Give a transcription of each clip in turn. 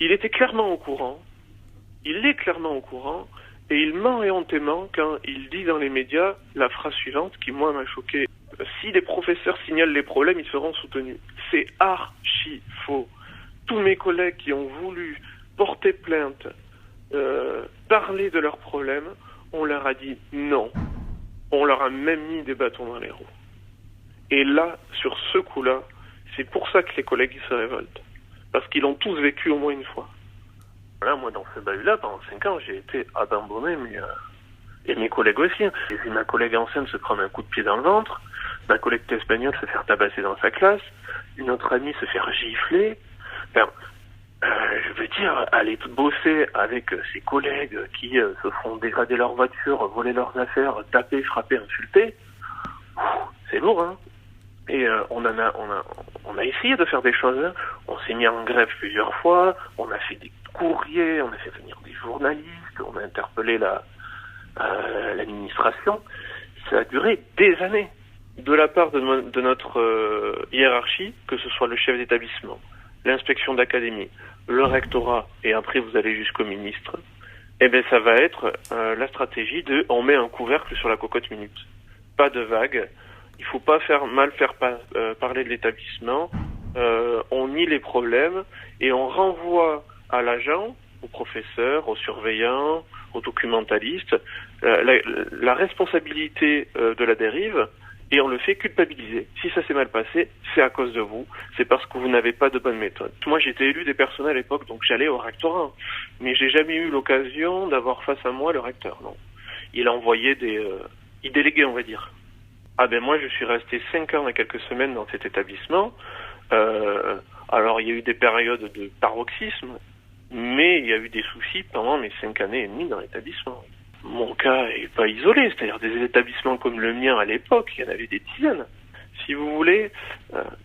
Il était clairement au courant, il est clairement au courant, et il ment éhontément quand il dit dans les médias la phrase suivante qui, moi, m'a choqué. Si les professeurs signalent les problèmes, ils seront soutenus. C'est archi faux. Tous mes collègues qui ont voulu porter plainte, parler de leurs problèmes, on leur a dit non. On leur a même mis des bâtons dans les roues. Et là, sur ce coup-là, c'est pour ça que les collègues ils se révoltent. Parce qu'ils l'ont tous vécu au moins une fois. Là, moi, dans ce bahut-là, pendant 5 ans, j'ai été abandonné, et mes collègues aussi. J'ai vu ma collègue enceinte se prendre un coup de pied dans le ventre, ma collègue espagnole se faire tabasser dans sa classe, une autre amie se faire gifler. Enfin, je veux dire, aller bosser avec ses collègues qui se font dégrader leur voiture, voler leurs affaires, taper, frapper, insulter, c'est lourd, hein. Et on a essayé de faire des choses. Hein. On s'est mis en grève plusieurs fois, on a fait des courriers, on a fait venir des journalistes, on a interpellé l'administration. Ça a duré des années. De la part de notre hiérarchie, que ce soit le chef d'établissement, l'inspection d'académie, le rectorat, et après vous allez jusqu'au ministre, eh bien ça va être la stratégie de on met un couvercle sur la cocotte minute. Pas de vague. Il faut pas faire parler de l'établissement. On nie les problèmes et on renvoie à l'agent, aux professeurs, aux surveillants, aux documentalistes, la responsabilité de la dérive et on le fait culpabiliser. Si ça s'est mal passé, c'est à cause de vous. C'est parce que vous n'avez pas de bonne méthode. Moi, j'étais élu des personnels à l'époque, donc j'allais au rectorat. Mais j'ai jamais eu l'occasion d'avoir face à moi le recteur, non. Il envoyait il déléguait, on va dire. Ah ben moi je suis resté 5 ans et quelques semaines dans cet établissement. Alors il y a eu des périodes de paroxysme, mais il y a eu des soucis pendant mes 5 années et demie dans l'établissement. Mon cas est pas isolé, c'est-à-dire des établissements comme le mien à l'époque, il y en avait des dizaines. Si vous voulez,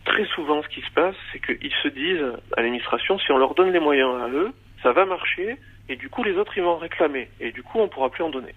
très souvent ce qui se passe, c'est qu'ils se disent à l'administration, si on leur donne les moyens à eux, ça va marcher, et du coup les autres ils vont réclamer, et du coup on pourra plus en donner.